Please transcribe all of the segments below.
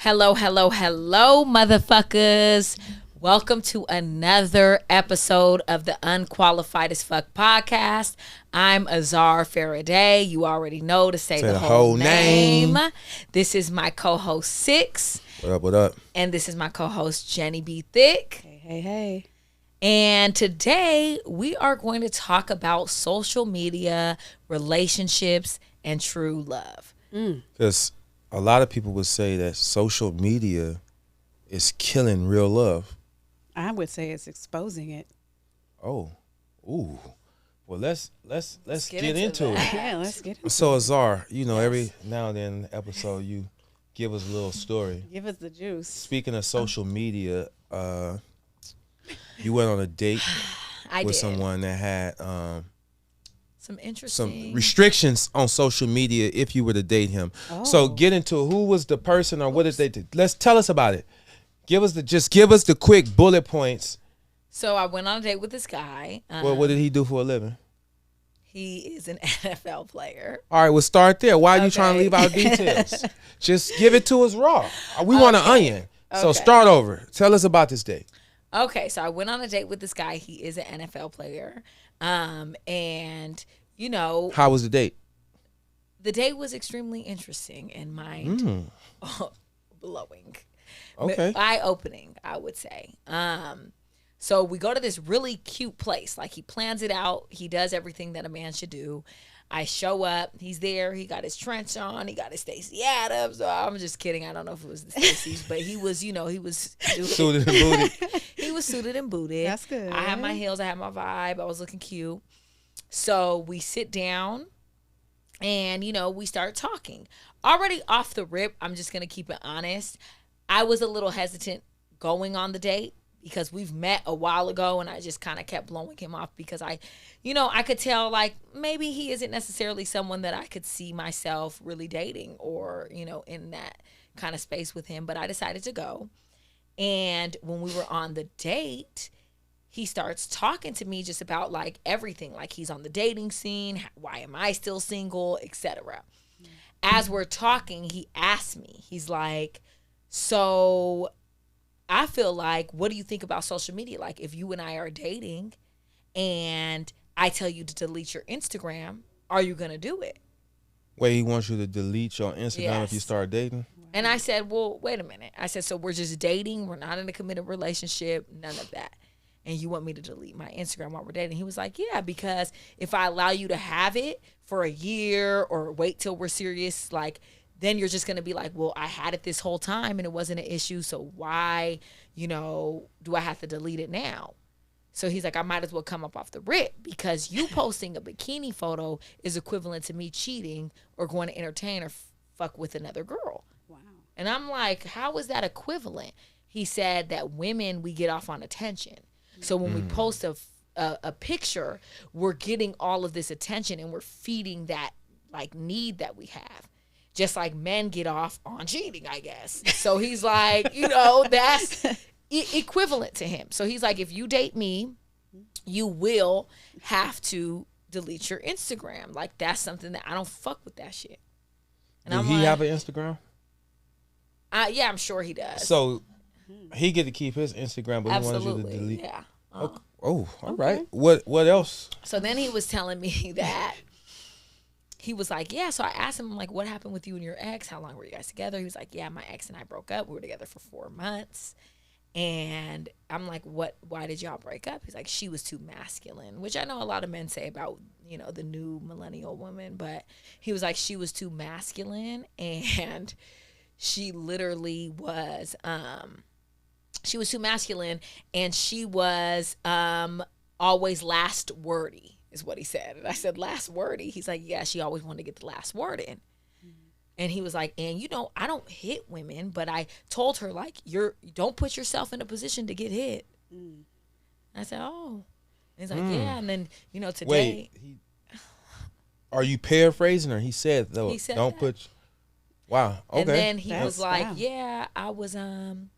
Hello, hello, hello, motherfuckers. Welcome to another episode of the Unqualified as Fuck podcast. I'm Azar Faraday. You already know to say the whole name. This is my co-host Six. What up, what up? And this is my co-host Jenny B. Thick. Hey. And today we are going to talk about social media, relationships, and true love. Because a lot of people would say that social media is killing real love. I would say it's exposing it. Oh, ooh. Well, let's get into it. Yeah, let's get into So Azar, you know, every now and then in the episode you give us a little story. Give us the juice. Speaking of social media, you went on a date with someone that had some interesting some restrictions on social media if you were to date him. So get into who was the person or what did they do? Let's tell us about it. Give us the quick bullet points. So I went on a date with this guy. What did he do for a living? He is an NFL player. All right, we'll start there. Why are you trying to leave out details? Just give it to us raw. We want an onion. So start over. Tell us about this date. Okay, so I went on a date with this guy. He is an NFL player. And, you know. How was the date? The date was extremely interesting and mind blowing. Okay. Eye-opening, I would say. So we go to this really cute place. Like, he plans it out. He does everything that a man should do. I show up. He's there. He got his trench on. He got his Stacey Adams. So I'm just kidding. I don't know if it was the Stacey's, but he was, Suited and booted. He was suited and booted. That's good. I had my heels. I had my vibe. I was looking cute. So we sit down and, we start talking. Already off the rip, I'm just going to keep it honest. I was a little hesitant going on the date because we've met a while ago and I just kind of kept blowing him off because I could tell like maybe he isn't necessarily someone that I could see myself really dating or, in that kind of space with him. But I decided to go. And when we were on the date, he starts talking to me just about like everything, like he's on the dating scene, why am I still single, etc. As we're talking, he asked me, he's like, so I feel like, what do you think about social media? Like if you and I are dating and I tell you to delete your Instagram, are you going to do it? Wait, he wants you to delete your Instagram if you start dating? And I said, well, wait a minute. I said, so we're just dating. We're not in a committed relationship. None of that. And you want me to delete my Instagram while we're dating? He was like, yeah, because if I allow you to have it for a year or wait till we're serious, like, then you're just going to be like, well, I had it this whole time and it wasn't an issue. So why, do I have to delete it now? So he's like, I might as well come up off the rip because you posting a bikini photo is equivalent to me cheating or going to entertain or fuck with another girl. Wow. And I'm like, how is that equivalent? He said that women, we get off on attention. So when we post a picture, we're getting all of this attention and we're feeding that like need that we have. Just like men get off on cheating, I guess. So he's like, that's equivalent to him. So he's like, if you date me, you will have to delete your Instagram. Like that's something that I don't fuck with that shit. And Do he have an Instagram? Yeah, I'm sure he does. So he get to keep his Instagram, but Absolutely. he wanted you to delete. Yeah. Oh, all right. What else? So then he was telling me that he was like, yeah. So I asked him, like, what happened with you and your ex? How long were you guys together? He was like, yeah, my ex and I broke up. We were together for 4 months. And I'm like, what? Why did y'all break up? He's like, she was too masculine, which I know a lot of men say about, the new millennial woman. But he was like, she was too masculine. And she literally was, she was too masculine. And she was always last wordy. Is what he said. And I said, last wordy? He's like, yeah, she always wanted to get the last word in. And he was like, and I don't hit women, but I told her, like, you don't put yourself in a position to get hit. I said, oh. And he's like, yeah. And then, today. Wait, are you paraphrasing or he said, though, he said don't that. put. Wow. Okay. And then he was like, wow. yeah, I was on,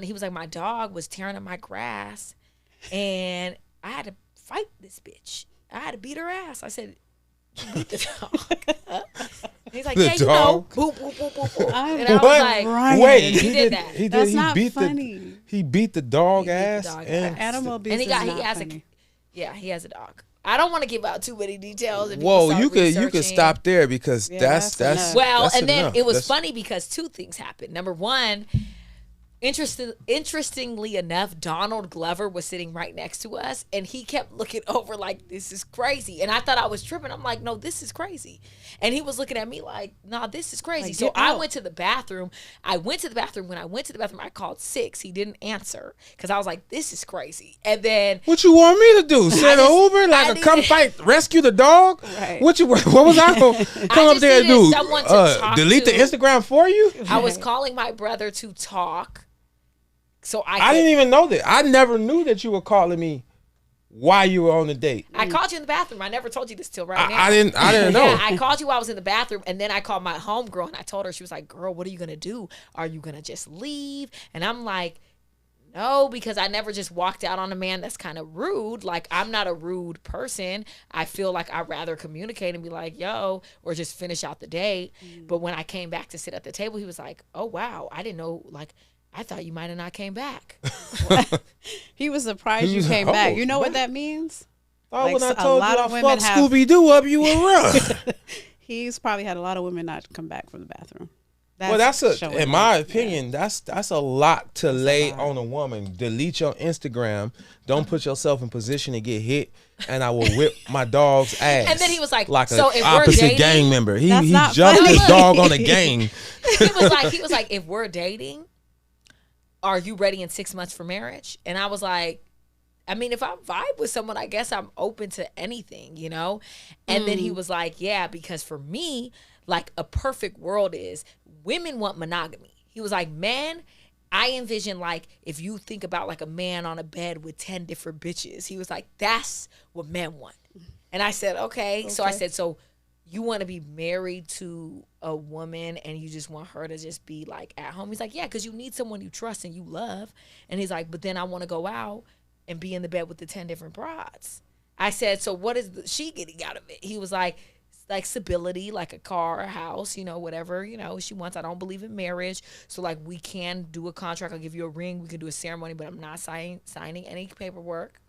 he was like, my dog was tearing up my grass and I had to fight this bitch. I had to beat her ass. I said, you beat the dog. He's like, The yeah, you know, dog? boop, boop, boop, boop, boop. I'm And I was What? like, Ryan. Wait, He did that. He did. That's He not beat funny. He beat the dog He beat the ass. dog and ass. Animal abuse and is he not has funny. he has a dog. I don't want to give out too many details. If people Whoa, start you could researching. stop there because Yeah, that's that's enough. Well, that's and then enough. it was That's- funny because two things happened. Number one, interestingly enough, Donald Glover was sitting right next to us, and he kept looking over like, this is crazy. And I thought I was tripping. I'm like, no, this is crazy. And he was looking at me like, nah, this is crazy. Like, So get I out. went to the bathroom. When I went to the bathroom, I called 6. He didn't answer because I was like, this is crazy. And then What you want me to do? Send an just- Uber? I Like a need- come fight, rescue the dog? Right. What was I gonna come up just there and needed do? someone to talk Delete the to. Instagram for you? I was calling my brother to talk. So I could- didn't even know that. I never knew that you were calling me while you were on the date. I called you in the bathroom. I never told you this till right now. I didn't know. Yeah, I called you while I was in the bathroom, and then I called my homegirl, and I told her, she was like, girl, what are you going to do? Are you going to just leave? And I'm like, no, because I never just walked out on a man that's kind of rude. Like, I'm not a rude person. I feel like I'd rather communicate and be like, yo, or just finish out the date. But when I came back to sit at the table, he was like, oh, wow, I didn't know, like, I thought you might have not came back. He was surprised He you was came like, back. "Oh, You know what?" what that means? Oh, Like, when I a told lot you of I women fucked have- Scooby Doo up, you would run. He's probably had a lot of women not come back from the bathroom. Well, that's showing in up. my Yeah. opinion, that's a lot to lay lot. on a woman. Delete your Instagram. Don't put yourself in position to get hit, and I will whip my dog's ass. And then he was like, like so an if we're opposite dating- gang member. He That's not jumped funny. his dog on a gang. he was like, if we're dating, are you ready in 6 months for marriage? And I was like, I mean, if I vibe with someone, I guess I'm open to anything, you know? And then he was like, yeah, because for me, like a perfect world is women want monogamy. He was like, men, I envision like if you think about like a man on a bed with 10 different bitches, he was like, that's what men want. And I said, okay. So I said, so you want to be married to a woman and you just want her to just be like at home? He's like, yeah, because you need someone you trust and you love. And he's like, but then I want to go out and be in the bed with the 10 different broads. I said, so what is she getting out of it? He was like stability, like a car, a house, you know, whatever, you know, she wants. I don't believe in marriage. So like we can do a contract. I'll give you a ring. We can do a ceremony, but I'm not signing any paperwork.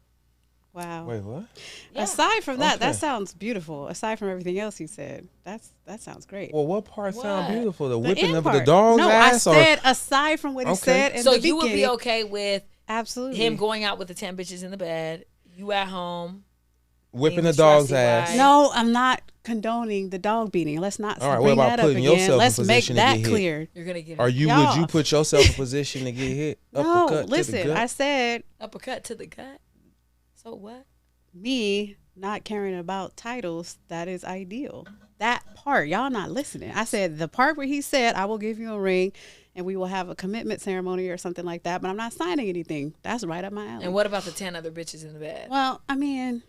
Wow. Wait, what? Yeah. Aside from that, Okay. that sounds beautiful. Aside from everything else he said, that sounds great. Well, what part sound What? beautiful? The The whipping end of the part. dog's no, ass? I said aside from what he Okay. said in So the you would be beginning, okay with absolutely him going out with the 10 bitches in the bed, you at home. whipping being the the dog's trusty ass? wife. No, I'm not condoning the dog beating. Let's not All right, what bring about that up putting again. yourself in Let's make position to that get hit? clear. You're going to get Are a you? Would Y'all. you put yourself in position to get hit? No, Uppercut to the listen, gut? I said uppercut to the gut. So what? me not caring about titles, that is ideal. That part, y'all not listening. I said the part where he said, I will give you a ring and we will have a commitment ceremony or something like that, but I'm not signing anything. That's right up my alley. And what about the 10 other bitches in the bed? Well, I mean,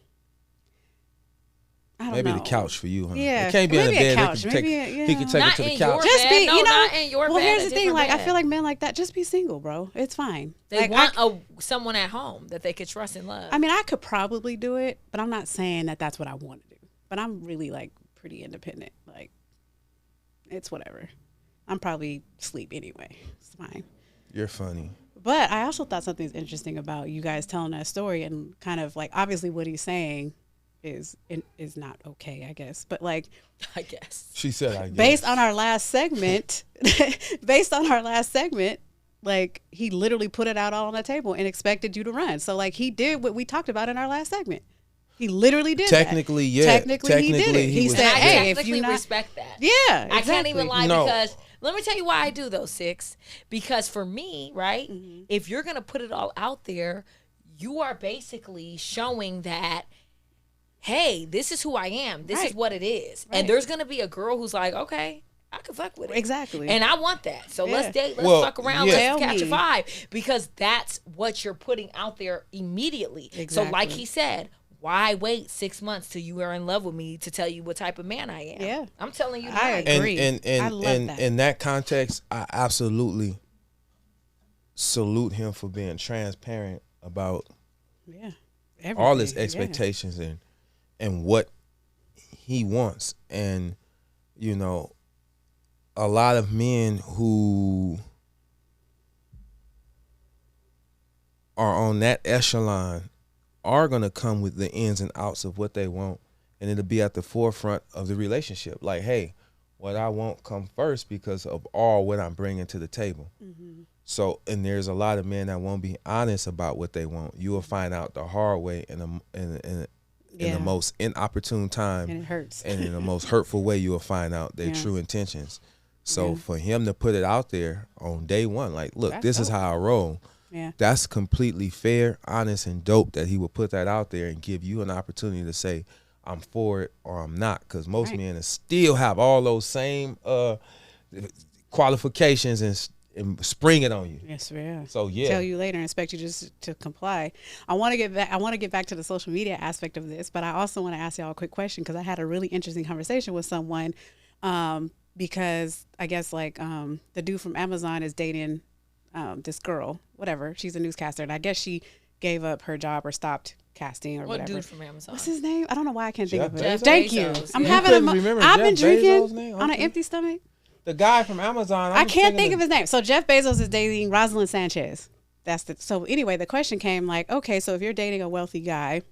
I don't Maybe know. the couch for you, huh? Yeah, It can't be in the maybe a bed. couch. He can take, Maybe, he can take Not it to the in couch. your Just bed. be, No, you know, not in your well, bed, here's a the thing. different Like, I bed. feel like men like that, just be single, bro. It's fine. They Like, want someone at home that they could trust and love. I mean, I could probably do it, but I'm not saying that that's what I want to do. But I'm really like pretty independent. Like, it's whatever. I'm probably asleep anyway. It's fine. You're funny. But I also thought something's interesting about you guys telling that story and kind of like obviously what he's saying is not okay, I guess. But like I guess. She said, I guess. based on our last segment, like he literally put it out all on the table and expected you to run. So like he did what we talked about in our last segment. He literally did Technically, that. yeah. Technically, he did Technically, it. he He was- And said, I "Hey, if technically you not, respect that. yeah, I can't even exactly. lie No. because let me tell you why I do those 6. Because for me, right, Mm-hmm. if you're gonna put it all out there, you are basically showing that, hey, this is who I am. This is Right. what it is. Right. And there's gonna be a girl who's like, okay, I can fuck with it. Exactly. And I want that. So let's Yeah. date, let's Well, fuck around, yeah. let's Tell catch a me. vibe. Because that's what you're putting out there immediately. So like Exactly. he said, why wait 6 months till you are in love with me to tell you what type of man I am? Yeah. I'm telling you I that. agree. I love and that. in that context, I absolutely salute him for being transparent about Yeah. all his Everything, yeah. expectations and what he wants. And you know, a lot of men who are on that echelon are going to come with the ins and outs of what they want, and it'll be at the forefront of the relationship. Like, hey, what I want come first because of all what I'm bringing to the table. Mm-hmm. So, and there's a lot of men that won't be honest about what they want. You will find out the hard way in the most inopportune time, and it hurts. and in the most hurtful way, you will find out their true intentions. So for him to put it out there on day one, like, look, That's this is dope. how I roll. Yeah. That's completely fair, honest, and dope that he would put that out there and give you an opportunity to say, I'm for it or I'm not. Because most men still have all those same qualifications and spring it on you. Yes, yeah. So yeah. Tell you later and expect you just to comply. I want to get back to the social media aspect of this, but I also want to ask y'all a quick question because I had a really interesting conversation with someone because I guess like the dude from Amazon is dating this girl, whatever. She's a newscaster, and I guess she gave up her job or stopped casting or What whatever. dude from Amazon? What's his name? I don't know why I can't think Jeff of it. Bezos? Thank you. Bezos, I'm yeah. having couldn't remember I've Jeff been Bezos' drinking name? on an Okay. empty stomach. The guy from Amazon. I can't think of his name. So Jeff Bezos is dating Rosalind Sanchez. So anyway, the question came like, okay, so if you're dating a wealthy guy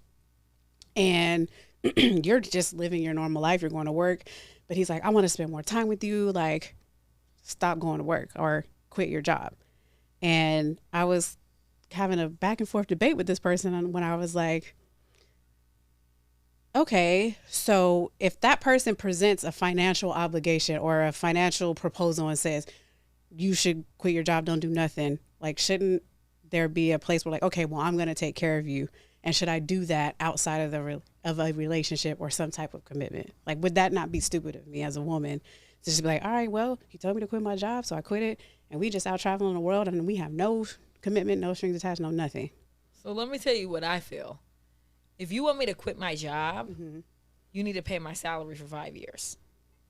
and you're just living your normal life, you're going to work, but he's like, I want to spend more time with you, like stop going to work or quit your job. And I was having a back and forth debate with this person when I was like, okay, so if that person presents a financial obligation or a financial proposal and says, you should quit your job, don't do nothing, like, shouldn't there be a place where like, okay, well, I'm going to take care of you. And should I do that outside of of a relationship or some type of commitment? Like, would that not be stupid of me as a woman to just be like, all right, well, he told me to quit my job, so I quit it. And we just out traveling the world and we have no commitment, no strings attached, no nothing. So let me tell you what I feel. If you want me to quit my job, you need to pay my salary for 5 years.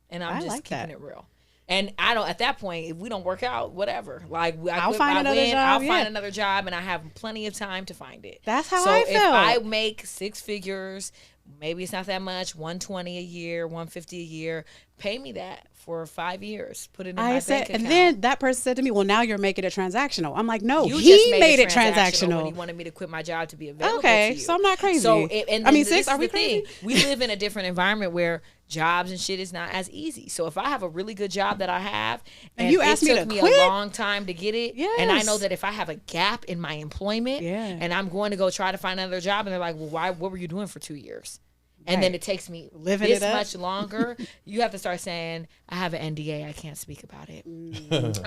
And I'm I just like keeping that. it real. And I don't, at that point, if we don't work out, whatever. Like, I'll find another job, I'll yeah. find another job, and I have plenty of time to find it. That's how so I if felt. I make six figures, maybe it's not that much, 120 a year, 150 a year, pay me that for 5 years. Put it in my bank account. And then that person said to me, well, now you're making it transactional. I'm like, no, You he just made it when transactional. he wanted me to quit my job to be available Okay, to you. so I'm not crazy. So, I mean, this sis, is are we the thing. crazy? We live in a different environment where jobs and shit is not as easy. So if I have a really good job that I have, And you asked it me took to me quit? a long time to get it, and I know Yes. that if I have a gap in my employment, Yeah. and I'm going to go try to find another job, and they're like, well, why? What were you doing for 2 years? And then Right. it takes me Living this it up. much longer. You have to start saying, I have an NDA. I can't speak about it.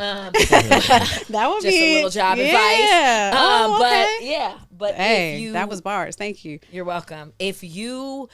That would Just be a little job yeah. advice. Okay. But yeah, but Hey, if you, that was bars. Thank you. you're welcome. If you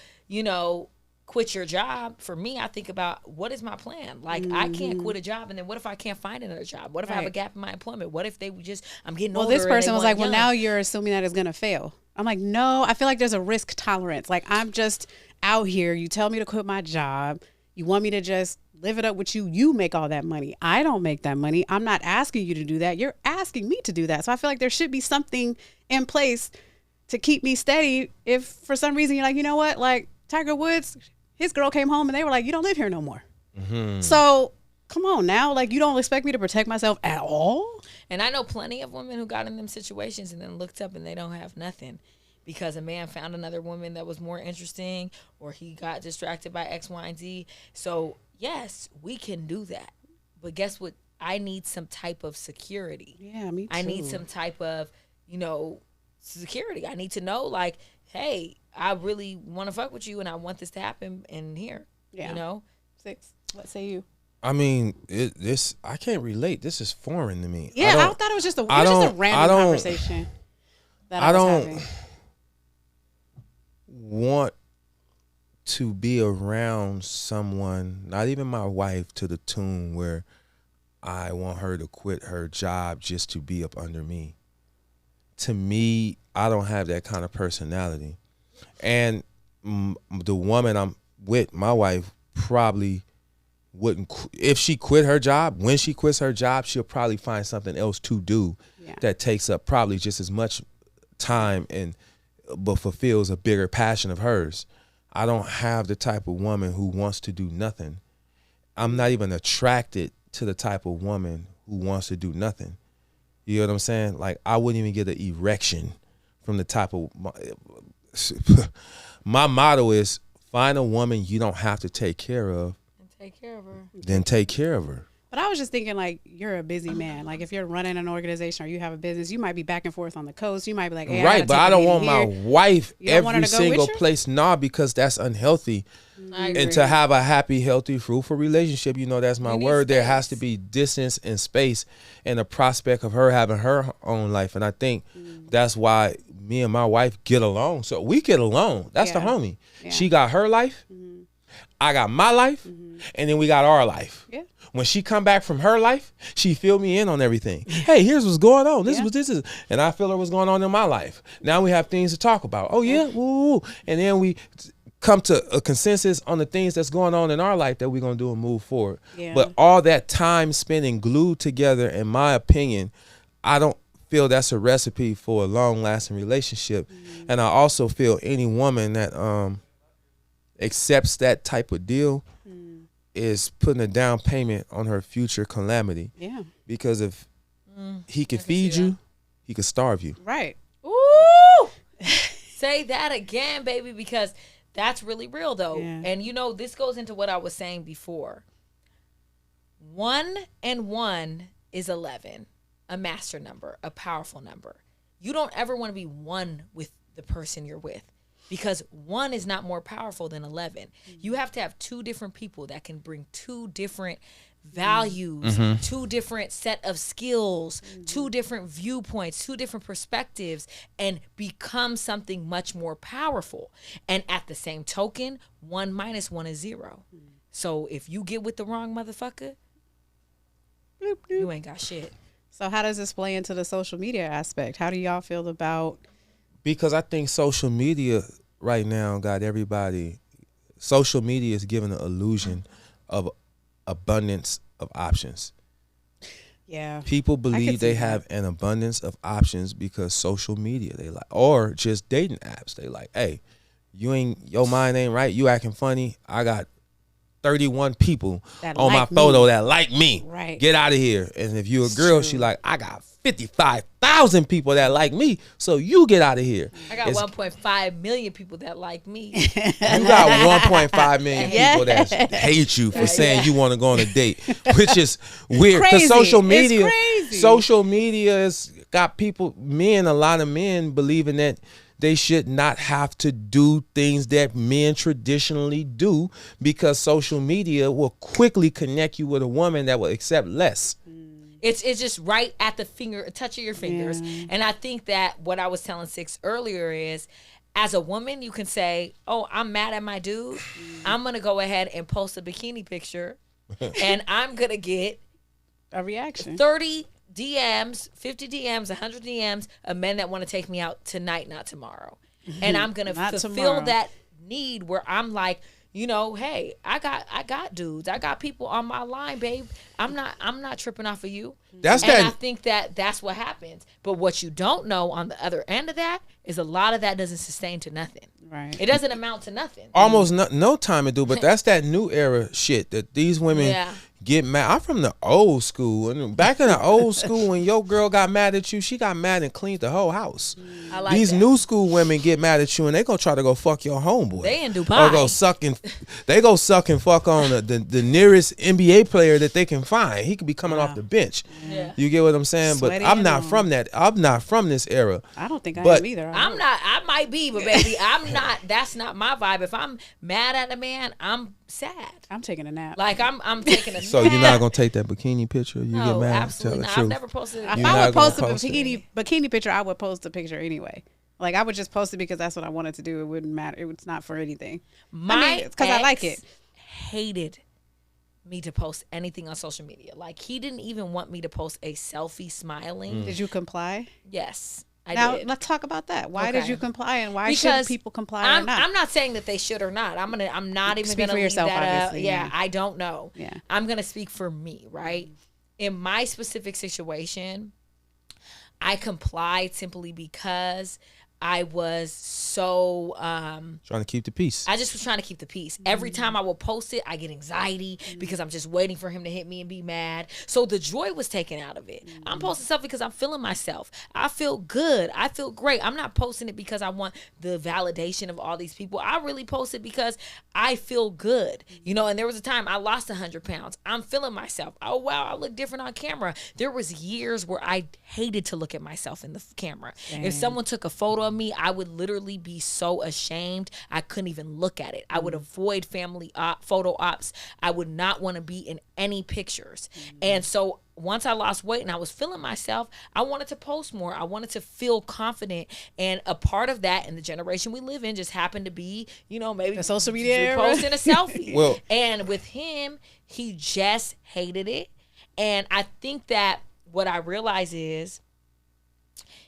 quit your job, for me, I think about what is my plan? Like, I can't quit a job, and then what if I can't find another job? What if I have a Right. gap in my employment? What if I'm getting Well, older? this and they person was want like, well, young? now you're assuming that it's going to fail. I'm like, no, I feel like there's a risk tolerance. Like, I'm just out here. You tell me to quit my job. You want me to just live it up with you. You make all that money. I don't make that money. I'm not asking you to do that. You're asking me to do that. So I feel like there should be something in place to keep me steady. If for some reason you're like, you know what, like Tiger Woods, his girl came home and they were like, you don't live here no more. So come on now. Like, you don't expect me to protect myself at all? And I know plenty of women who got in them situations and then looked up and they don't have nothing because a man found another woman that was more interesting, or he got distracted by X, Y, and Z. So yes, we can do that. But guess what? I need some type of security. Yeah, me too. I need some type of, security. I need to know, like, hey, I really want to fuck with you and I want this to happen in here. Yeah. 6. What say you? I mean, I can't relate. This is foreign to me. Yeah, I thought it was just a random conversation that I was having. Want to be around someone, not even my wife, to the tune where I want her to quit her job just to be up under me. To me, I don't have that kind of personality. And the woman I'm with, my wife, probably wouldn't. If she quit her job, when she quits her job, she'll probably find something else to do that takes up probably just as much time but fulfills a bigger passion of hers. I don't have the type of woman who wants to do nothing. I'm not even attracted to the type of woman who wants to do nothing. You know what I'm saying? Like, I wouldn't even get an erection from the type of my motto is find a woman you don't have to take care of. And take care of her. Then take care of her. But I was just thinking, like, you're a busy man. Like, if you're running an organization or you have a business, you might be back and forth on the coast. You might be like, hey, right, but I don't want my wife every to go single with you? place. Nah, because that's unhealthy. I agree. And to have a happy, healthy, fruitful relationship, you know, that's my You need word. There has space. to be distance and space and the prospect of her having her own life. And I think that's why me and my wife get along. So we get along. That's the Yeah. homie. Yeah. She got her life. I got my life. And then we got our life. Yeah. When she come back from her life, she fill me in on everything. Hey, here's what's going on. This Yeah. was this is, and I feel her what's going on in my life. Now we have things to talk about. Oh yeah, woo, woo. And then we come to a consensus on the things that's going on in our life that we're gonna do and move forward. Yeah. But all that time spending glued together, in my opinion, I don't feel that's a recipe for a long lasting relationship. And I also feel any woman that accepts that type of deal is putting a down payment on her future calamity. Yeah. Because if he could I can feed see you, that. he could starve you. Right. Ooh! Say that again, baby, because that's really real, though. Yeah. And, you know, this goes into what I was saying before. 1 and 1 is 11, a master number, a powerful number. You don't ever want to be one with the person you're with, because 1 is not more powerful than 11. You have to have two different people that can bring two different values, two different set of skills, two different viewpoints, two different perspectives, and become something much more powerful. And at the same token, 1 minus 1 is 0. So if you get with the wrong motherfucker, Bloop, bloop. you ain't got shit. So how does this play into the social media aspect? How do y'all feel about? Because I think social media right now got everybody. Social media is giving an illusion of abundance of options. Yeah. People see believe they that. have an abundance of options because social media they like, or just dating apps. They like, hey, your mind ain't right. You acting funny. I got 31 people That on my like photo me. that like me. Right. Get out of here. And if you a It's girl, true. she like, I got 55,000 people that like me. So you get out of here. I got It's- 1.5 million people that like me. You got 1.5 million people that hate you for saying Yeah. you want to go on a date, which is weird. Because Crazy. social It's media, crazy. social media has got people, a lot of men believing that they should not have to do things that men traditionally do because social media will quickly connect you with a woman that will accept less. It's just right at the touch of your fingers. Yeah. And I think that what I was telling Six earlier is, as a woman, you can say, oh, I'm mad at my dude. I'm going to go ahead and post a bikini picture. And I'm going to get A reaction. 30 DMs, 50 DMs, 100 DMs of men that want to take me out tonight, not tomorrow. And I'm going to Not fulfill tomorrow. that need where I'm like, you know, hey, I got dudes. I got people on my line, babe. I'm not tripping off of you. That's And I that. think that's what happens. But what you don't know on the other end of that is a lot of that doesn't sustain to nothing. Right. It doesn't amount to nothing. Almost no time to do, but that's that new era shit that these women Yeah. get mad. I'm from the old school, and back in the old school, when your girl got mad at you, she got mad and cleaned the whole house. I like These that. new school women get mad at you, and they gonna try to go fuck your homeboy. They in Dubai. Or go suck and fuck on the nearest NBA player that they can find. He could be coming off the bench. Yeah. You get what I'm saying? Sweaty but I'm and not all. from that. I'm not from this era. I don't think I But am either. I'm not. I might be, but baby, I'm not. That's not my vibe. If I'm mad at a man, I'm sad. I'm taking a nap. Like I'm taking a. So nap. you're not gonna take that bikini picture? You No, get mad? absolutely Tell not. the I've truth. never posted. If You're I not would gonna post a post it. bikini picture, I would post a picture anyway. Like I would just post it because that's what I wanted to do. It wouldn't matter. It was not for anything. My it's 'cause I like ex it. Hated me to post anything on social media. Like he didn't even want me to post a selfie smiling. Did you comply? Yes, I Now did. let's talk about that. Why did Okay. you comply, and why Because should people comply or not? I'm not saying that they should or not. I'm not even Speak gonna for leave yourself, that up. obviously, Yeah, yeah. I don't know. Yeah. I'm gonna speak for me, right? In my specific situation, I complied simply because I was so Trying to keep the peace. I just was trying to keep the peace. Every time I would post it, I get anxiety because I'm just waiting for him to hit me and be mad. So the joy was taken out of it. I'm posting stuff because I'm feeling myself. I feel good. I feel great. I'm not posting it because I want the validation of all these people. I really post it because I feel good. You know, and there was a time I lost 100 pounds. I'm feeling myself. Oh, wow, I look different on camera. There was years where I hated to look at myself in the camera. Dang. If someone took a photo of me, I would literally be so ashamed I couldn't even look at it. I would avoid family photo ops. I would not want to be in any pictures. And so once I lost weight and I was feeling myself, I wanted to post more. I wanted to feel confident. And a part of that in the generation we live in just happened to be, you know, maybe The social media era. posting a selfie. Well- And with him, he just hated it. And I think that what I realize is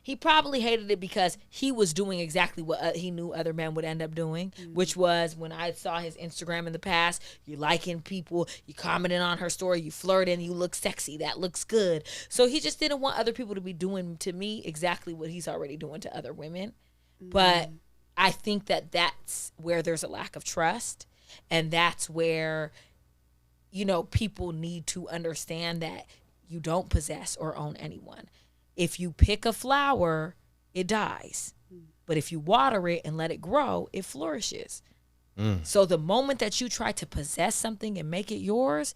he probably hated it because he was doing exactly what he knew other men would end up doing, which was when I saw his Instagram in the past, you liking people, you commenting on her story, you flirting, you look sexy, that looks good. So he just didn't want other people to be doing to me exactly what he's already doing to other women. But I think that that's where there's a lack of trust, and that's where, you know, people need to understand that you don't possess or own anyone. If you pick a flower, it dies. But if you water it and let it grow, it flourishes. So the moment that you try to possess something and make it yours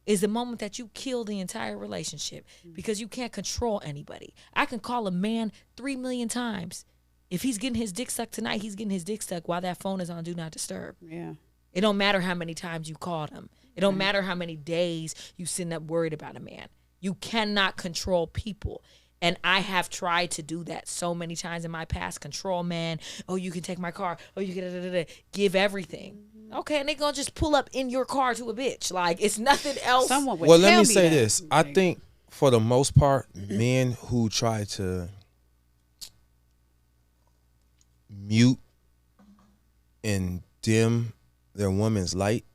is the moment that you kill the entire relationship, because you can't control anybody. I can call a man 3 million times. If he's getting his dick sucked tonight, he's getting his dick sucked while that phone is on Do Not Disturb. Yeah. It don't matter how many times you called him. It don't matter how many days you sitting up worried about a man. You cannot control people. And I have tried to do that so many times in my past. Control men. Oh, you can take my car. Oh, you can give everything. Okay, and they gonna just pull up in your car to a bitch. Like, it's nothing else. Someone would Well, let tell me say that. this. I Like, think for the most part, men who try to mute and dim their woman's light,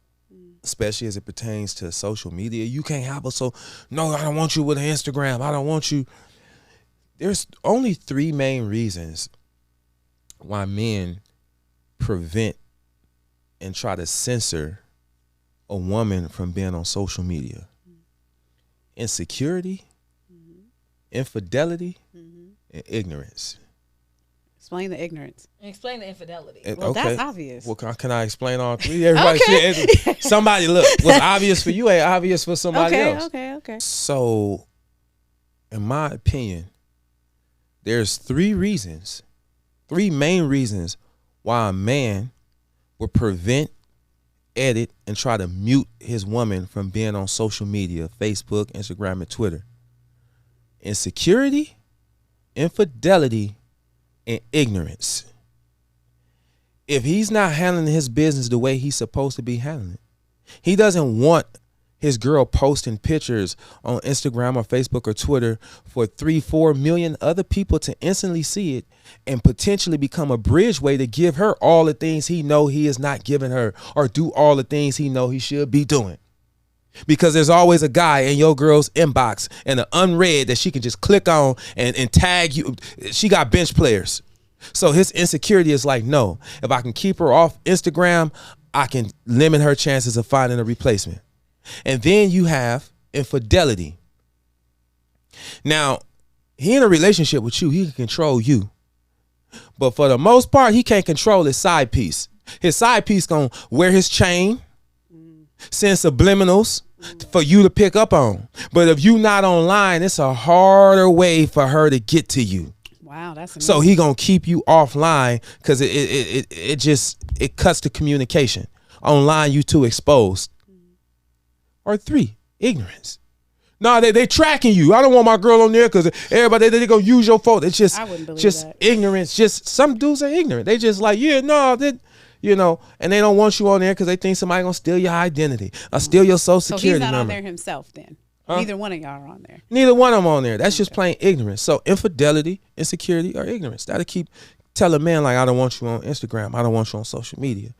especially as it pertains to social media. You can't have us, so no, I don't want you with an Instagram. I don't want you. There's only 3 main reasons why men prevent and try to censor a woman from being on social media: insecurity, infidelity, and ignorance. Explain the ignorance. Explain the infidelity. Well, that's obvious. Well, can I explain all 3? Everybody, somebody look. What's obvious for you ain't obvious for somebody else. Okay. So, in my opinion, there's 3 main reasons why a man would prevent, edit, and try to mute his woman from being on social media, Facebook, Instagram, and Twitter: insecurity, infidelity, and ignorance. If he's not handling his business the way he's supposed to be handling it, he doesn't want his girl posting pictures on Instagram or Facebook or Twitter for 3-4 million other people to instantly see it and potentially become a bridgeway to give her all the things he know he is not giving her, or do all the things he know he should be doing. Because there's always a guy in your girl's inbox and an unread that she can just click on and tag you. She got bench players. So his insecurity is like, no, if I can keep her off Instagram, I can limit her chances of finding a replacement. And then you have infidelity. Now, he in a relationship with you, he can control you. But for the most part, he can't control his side piece. His side piece gonna wear his chain, send subliminals for you to pick up on. But if you not online, it's a harder way for her to get to you. Wow, that's amazing. So he gonna keep you offline because it cuts the communication. Online, you too exposed. Or 3, ignorance. No, they tracking you. I don't want my girl on there because everybody, they gonna use your photo. It's just, I wouldn't believe just that. ignorance. Just some dudes are ignorant. They just like, yeah, no, they, you know, and they don't want you on there because they think somebody gonna steal your identity or steal your social So security he's not on number. there himself then. Huh? Neither one of y'all are on there. Neither one of them on there. That's just plain ignorance. So infidelity, insecurity, or ignorance. That'll keep tell a man like, I don't want you on Instagram. I don't want you on social media.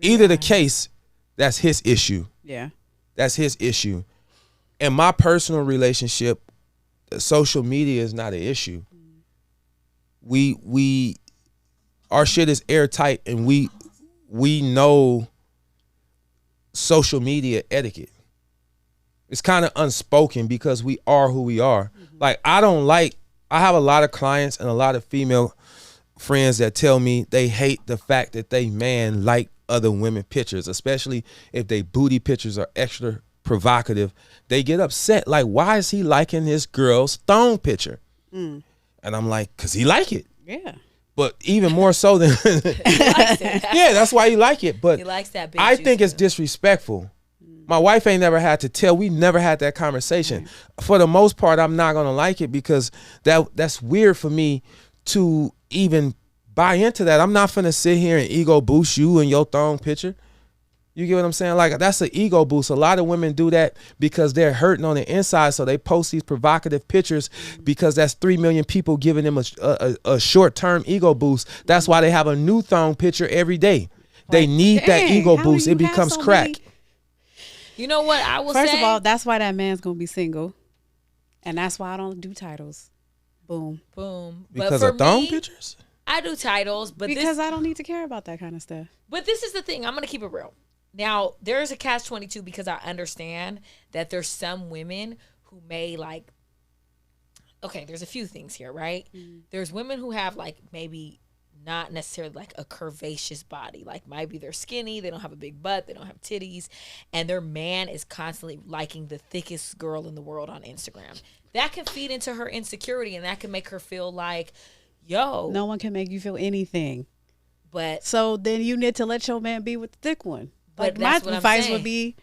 Either the case, that's his issue. Yeah. That's his issue. In my personal relationship, social media is not an issue. We our shit is airtight, and we know social media etiquette. It's kind of unspoken because we are who we are. Like, I have a lot of clients and a lot of female friends that tell me they hate the fact that they man like other women pictures, especially if they booty pictures are extra provocative. They get upset. Like, why is he liking his girl's thong picture? And I'm like, cause he like it. Yeah. But even more so than yeah, that's why he like it. But He likes that big I juice think it's too. disrespectful. My wife ain't never had to tell. We never had that conversation. For the most part, I'm not gonna like it because that's weird for me to even buy into that. I'm not finna sit here and ego boost you and your thong picture. You get what I'm saying? Like, that's an ego boost. A lot of women do that because they're hurting on the inside, so they post these provocative pictures because that's 3 million people giving them a short-term ego boost. That's why they have a new thong picture every day. They need that Dang, ego how do boost. you It have becomes so crack. many- You know what I will First say? of all, that's why that man's gonna be single, and that's why I don't do titles. Boom. boom. Because but for of thong me, pictures? I do titles, but Because I don't need to care about that kind of stuff. this is the thing. I'm gonna keep it real. Now, there's a catch-22 because I understand that there's some women who may like. Okay, there's a few things here, right? There's women who have like maybe not necessarily like a curvaceous body. Like, maybe they're skinny, they don't have a big butt, they don't have titties, and their man is constantly liking the thickest girl in the world on Instagram. That can feed into her insecurity, and that can make her feel like, yo, No one can make you feel anything. but So then you need to let your man be with the thick one. But Like, my that's what I'm advice saying. would be,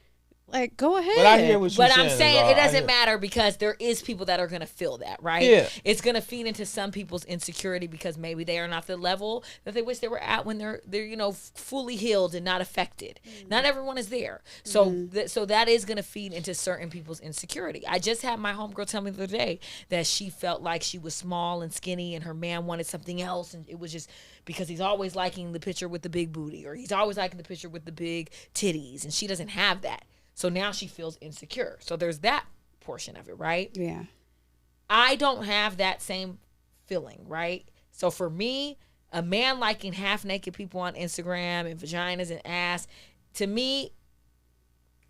like, go ahead. But I hear what you're But saying. I'm saying Law. it I doesn't hear- matter because there is people that are going to feel that, right? Yeah. It's going to feed into some people's insecurity because maybe they are not the level that they wish they were at when they're fully healed and not affected. Not everyone is there. So so that is going to feed into certain people's insecurity. I just had my homegirl tell me the other day that she felt like she was small and skinny and her man wanted something else, and it was just because he's always liking the picture with the big booty, or he's always liking the picture with the big titties, and she doesn't have that. So now she feels insecure. So there's that portion of it, right? Yeah. I don't have that same feeling, right? So for me, a man liking half naked people on Instagram and vaginas and ass, to me,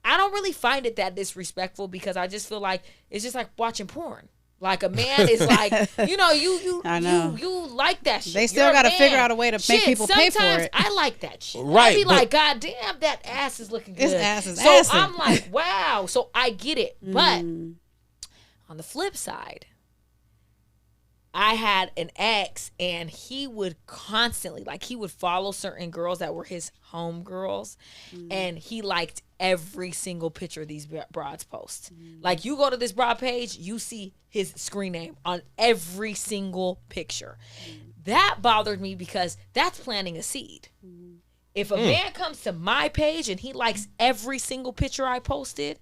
I don't really find it that disrespectful because I just feel like it's just like watching porn. Like, a man is like, you I know. you like that shit. They still You're a gotta man. figure out a way to make people pay for Sometimes it. I like that shit. Right, I be but- like, God damn, that ass is looking good. This ass is so assing. I'm like, wow. So I get it. But Mm. on the flip side, I had an ex, and he would constantly, like, he would follow certain girls that were his home girls, and he liked every single picture these broads post. Like, you go to this broad page, you see his screen name on every single picture. That bothered me because that's planting a seed. If a man comes to my page and he likes every single picture I posted,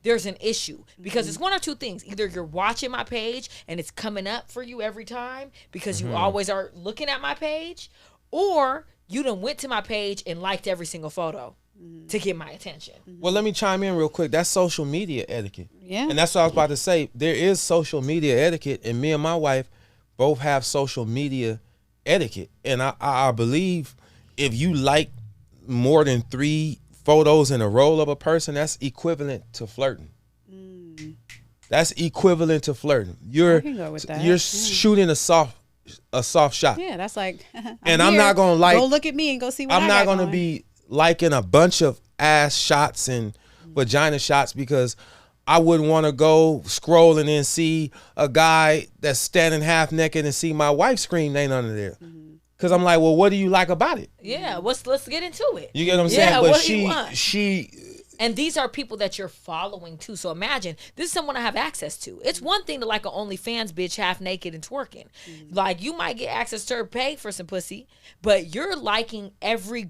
there's an issue because it's one or two things. Either you're watching my page and it's coming up for you every time because you always are looking at my page, or you done went to my page and liked every single photo to get my attention. Well, let me chime in real quick. That's social media etiquette. Yeah. And that's what I was about to say. There is social media etiquette, and me and my wife both have social media etiquette. And I believe if you like more than 3 photos in a row of a person, that's equivalent to flirting. That's equivalent to flirting. You're I can go with that. you're Yeah. shooting a soft shot. Yeah, that's like. And I'm not gonna like- Go look at me and go see what I'm I not got gonna going. be liking a bunch of ass shots and vagina shots because I wouldn't want to go scroll and then see a guy that's standing half naked and see my wife's screen ain't under there. Cause I'm like, well, what do you like about it? Yeah, let's get into it. You get what I'm Yeah, saying? what But do you want? she And these are people that you're following too. So imagine this is someone I have access to. It's one thing to like an OnlyFans bitch half naked and twerking. Like, you might get access to her pay for some pussy, but you're liking every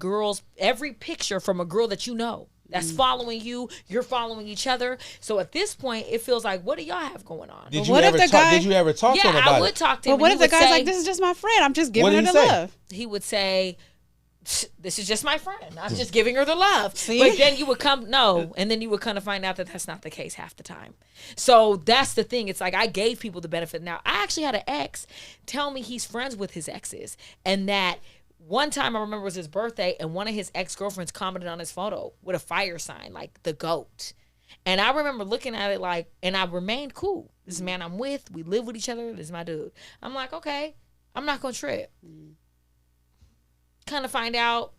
picture from a girl that you know that's following you. You're following each other. So at this point, it feels like, what do y'all have going on? did But you what if ever the talk? guy- Did you ever talk to him Yeah, about I would it? talk to him. But what and if he the would guy's say- like, "This is just my friend. I'm just What giving her did the he say? love." He would say, this is just my friend. I'm just giving her the love. See? But then you would and then you would kind of find out that that's not the case half the time. So that's the thing. It's like, I gave people the benefit. Now, I actually had an ex tell me he's friends with his exes, and that one time I remember it was his birthday, and one of his ex-girlfriends commented on his photo with a fire sign, like the GOAT. And I remember looking at it like, and I remained cool. This is a man I'm with. We live with each other. This is my dude. I'm like, okay, I'm not going to trip. Kind of find out,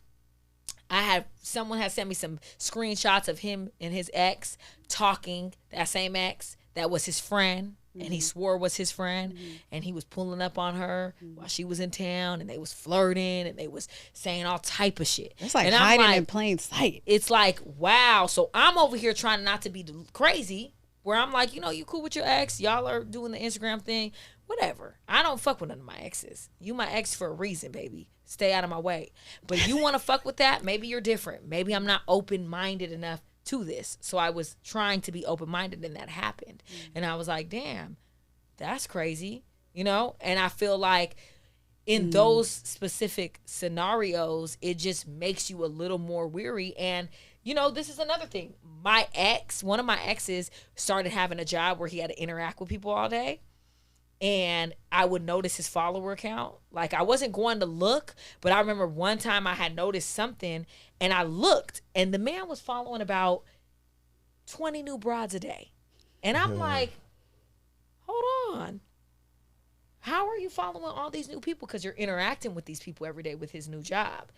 someone had sent me some screenshots of him and his ex talking, that same ex that was his friend. And he swore was his friend, and he was pulling up on her while she was in town, and they was flirting, and they was saying all type of shit. It's like and hiding in plain sight. It's like, wow. So I'm over here trying not to be crazy, where I'm like, you cool with your ex? Y'all are doing the Instagram thing. Whatever. I don't fuck with none of my exes. You my ex for a reason, baby. Stay out of my way. But you want to fuck with that? Maybe you're different. Maybe I'm not open-minded enough to this. So I was trying to be open-minded, and that happened. And I was like, damn, that's crazy, And I feel like in those specific scenarios, it just makes you a little more weary. And, this is another thing. One of my exes started having a job where he had to interact with people all day. And I would notice his follower count. Like, I wasn't going to look, but I remember one time I had noticed something, and I looked, and the man was following about 20 new broads a day. And I'm like, hold on. How are you following all these new people? Because you're interacting with these people every day with his new job.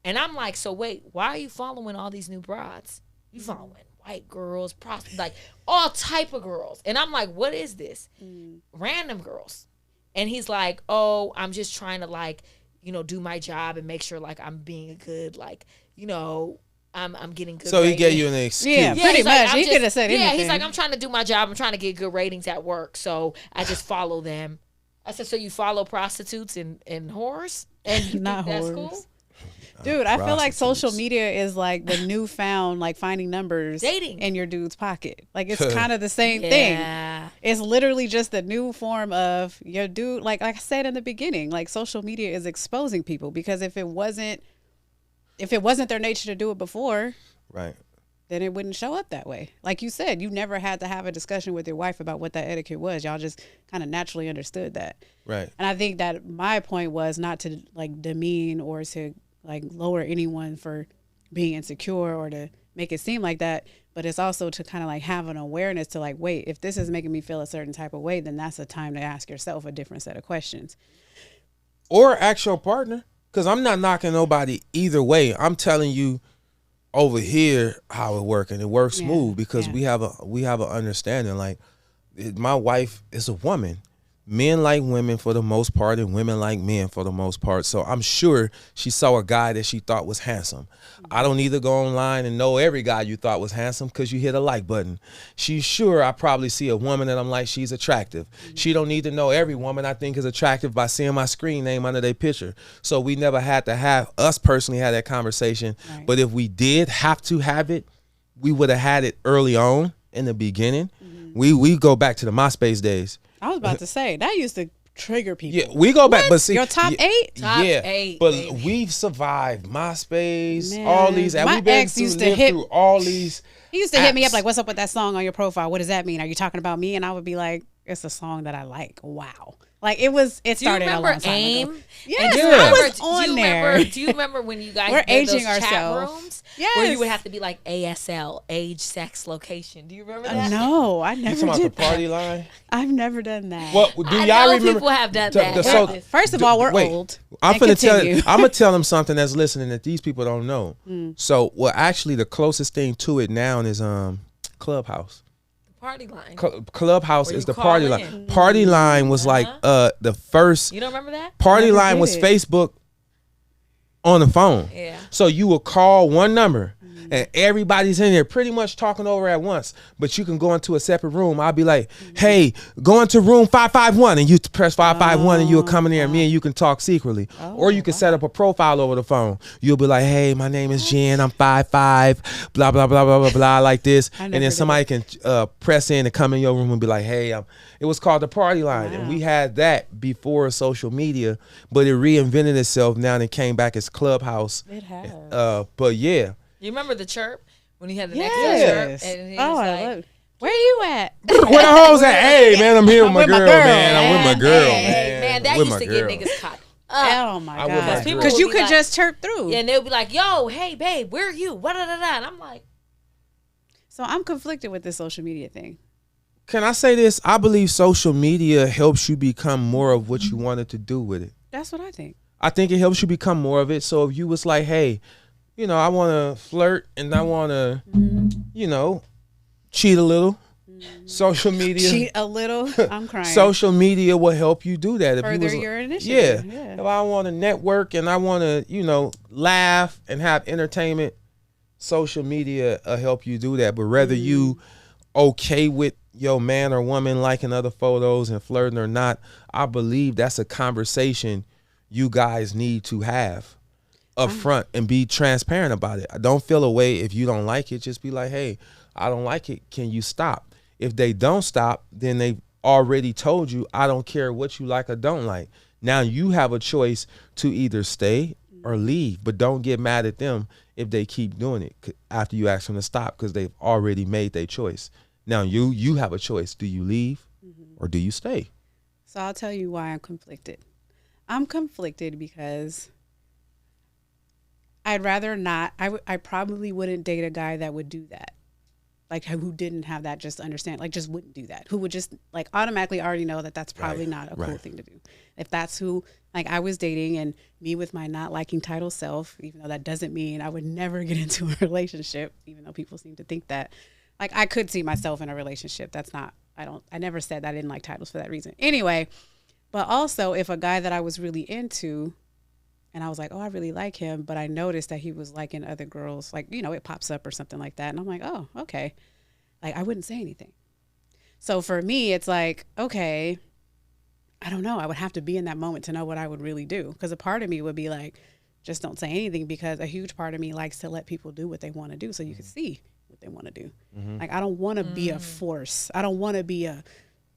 And I'm like, so wait, why are you following all these new broads? You following white girls, like all type of girls. And I'm like, what is this? Random girls. And he's like, oh, I'm just trying to do my job and make sure I'm being a good, I'm getting good So ratings. He gave you an excuse. Yeah, pretty much. He could have said anything. Yeah, he's like, I'm trying to do my job. I'm trying to get good ratings at work. So I just follow them. I said, so you follow prostitutes and whores? And you Not think that's whores. cool? Dude, I feel like social Prostitutes. media is like the newfound finding numbers Dating. in your dude's pocket. Like it's kind of the same thing. Yeah. It's literally just the new form of your dude. Like I said in the beginning, social media is exposing people, because if it wasn't their nature to do it before, Right. then it wouldn't show up that way. Like you said, you never had to have a discussion with your wife about what that etiquette was. Y'all just kind of naturally understood that. Right. And I think that my point was not to demean or to lower anyone for being insecure or to make it seem like that, but it's also to kind of have an awareness to wait, if this is making me feel a certain type of way, then that's a time to ask yourself a different set of questions. Or ask your partner, because I'm not knocking nobody either way. I'm telling you over here how it works, and it works smooth because we have an understanding. My wife is a woman. Men like women for the most part, and women like men for the most part. So I'm sure she saw a guy that she thought was handsome. I don't need to go online and know every guy you thought was handsome because you hit a like button. She's sure I probably see a woman that I'm like, she's attractive. She don't need to know every woman I think is attractive by seeing my screen name under their picture. So we never had to us personally had that conversation. Right. But if we did have to have it, we would have had it early on in the beginning. We go back to the MySpace days. I was about to say, that used to trigger people. Yeah, we go back, but see, Your top 8? Top 8, but baby. we've survived MySpace, Man, all these, and my we've been ex used to lived hit- through all these. He used to hit me apps. up like, what's up with that song on your profile? What does that mean? Are you talking about me? And I would be like, it's a song that I like. Wow. It Do you started a remember long time AIM? ago. And Yes, do you I remember- was on do you there. Remember, do you remember when you guys We're did those aging chat ourselves. rooms? Where you Yes. would have to be like ASL, age, sex, location. Do you remember that? No, I You never talking about the did that. party line? I've never done that. What do I y'all know remember? people have done that. so- First of all, we're wait, old. I'm And gonna tell continue. I'm gonna tell them something that's listening that these people don't know. Mm. So, actually, the closest thing to it now is Clubhouse. Party line. Clubhouse Where is you the call party in. line. Party line was like the first You don't remember that? party Never line was did. Facebook on the phone. Yeah. So you would call one number and everybody's in there pretty much talking over at once, but you can go into a separate room. I'll be like, hey, go into room 551, and you press 551 and you'll come in there and me and you can talk secretly. Or you can set up a profile over the phone. You'll be like, hey, my name is Jen, I'm 5'5", blah, blah, blah, blah, blah, blah, like this. I And never then did somebody can press in and come in your room and be like, hey, it was called the party line. And we had that before social media, but it reinvented itself now and it came back as Clubhouse. It has. But yeah. You remember the chirp when he had the Yes. next chirp? And he was I like, love. Where you at? Where the hoes at? Hey, man, I'm here with my with my girl, girl, man. I'm with my man. girl, hey, man. man, that With used my to girl. get niggas caught Oh my I would god! like people Because will you be could like- just chirp through. And they'll be like, yo, hey, babe, where are you? What da da da. And I'm like, So I'm conflicted with this social media thing. Can I say this? I believe social media helps you become more of what you wanted to do with it. That's what I think. I think it helps you become more of it. So if you was like, hey, you know, I want to flirt and I want to, you know, cheat a little, social media. Cheat a little. I'm crying. Social media will help you do that. If Further you was, your initiative. Yeah. Yeah. If I want to network and I want to, you know, laugh and have entertainment, social media will help you do that. But whether you okay with your man or woman liking other photos and flirting or not, I believe that's a conversation you guys need to have up front and be transparent about it. I don't feel a way if you don't like it. Just be like, hey, I don't like it. Can you stop? If they don't stop, then they already told you, I don't care what you like or don't like. Now you have a choice to either stay or leave, but don't get mad at them if they keep doing it after you ask them to stop, because they've already made their choice. Now you have a choice. Do you leave or do you stay? So I'll tell you why I'm conflicted. I'm conflicted because I'd rather not. I probably wouldn't date a guy that would do that. Like who didn't have that just understand, like just wouldn't do that. Who would just like automatically already know that that's probably not a cool thing to do. If that's who like I was dating, and me with my not liking title self, even though that doesn't mean I would never get into a relationship, even though people seem to think that. Like I could see myself in a relationship. That's not, I never said that I didn't like titles for that reason. Anyway, but also if a guy that I was really into and I was like, oh, I really like him, but I noticed that he was liking other girls, like, you know, it pops up or something like that. And I'm like, oh, okay. Like I wouldn't say anything. So for me, it's like, okay, I don't know. I would have to be in that moment to know what I would really do. Because a part of me would be like, just don't say anything, because a huge part of me likes to let people do what they want to do so you can see what they want to do. Like I don't want to be a force. I don't want to be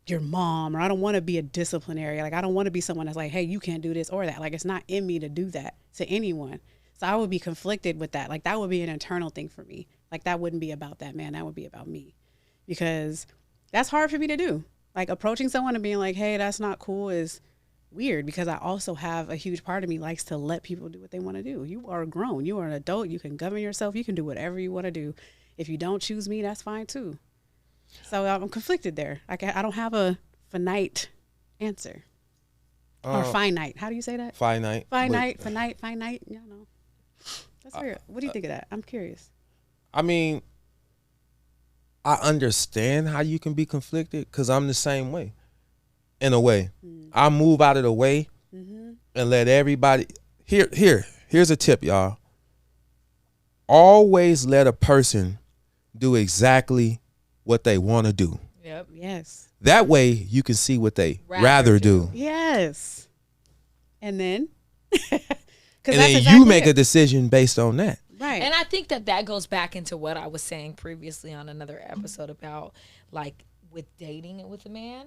your mom, or I don't want to be a disciplinary. Like I don't want to be someone that's like, hey, you can't do this or that. Like it's not in me to do that to anyone. So I would be conflicted with that. Like that would be an internal thing for me. Like that wouldn't be about that man. That would be about me, because that's hard for me to do. Like approaching someone and being like, hey, that's not cool is weird, because I also have a huge part of me likes to let people do what they want to do. You are grown. You are an adult. You can govern yourself. You can do whatever you want to do. If you don't choose me, that's fine too. So I'm conflicted there. Like I don't have a finite answer. Or finite. How do you say that? Finite. Finite. You know. That's weird. What do you think of that? I'm curious. I mean, I understand how you can be conflicted, because I'm the same way. In a way, I move out of the way and let everybody. Here's a tip, y'all. Always let a person do exactly what they want to do. yep. Yes. That way you can see what they rather do. Yes. And then? And then you make a decision based on that. Right. And I think that goes back into what I was saying previously on another episode about like with dating with a man.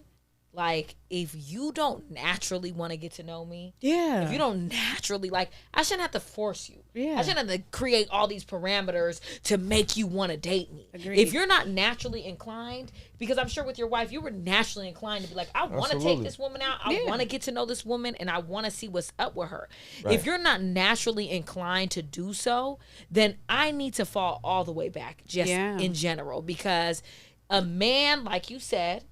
Like if you don't naturally want to get to know me, yeah. if you don't naturally like, I shouldn't have to force you. Yeah. I shouldn't have to create all these parameters to make you want to date me. Agreed. If you're not naturally inclined, because I'm sure with your wife, you were naturally inclined to be like, I want to take Absolutely. this woman out. I Yeah. want to get to know this woman, and I want to see what's up with her. Right. If you're not naturally inclined to do so, then I need to fall all the way back just Yeah. in general, because a man, like you said,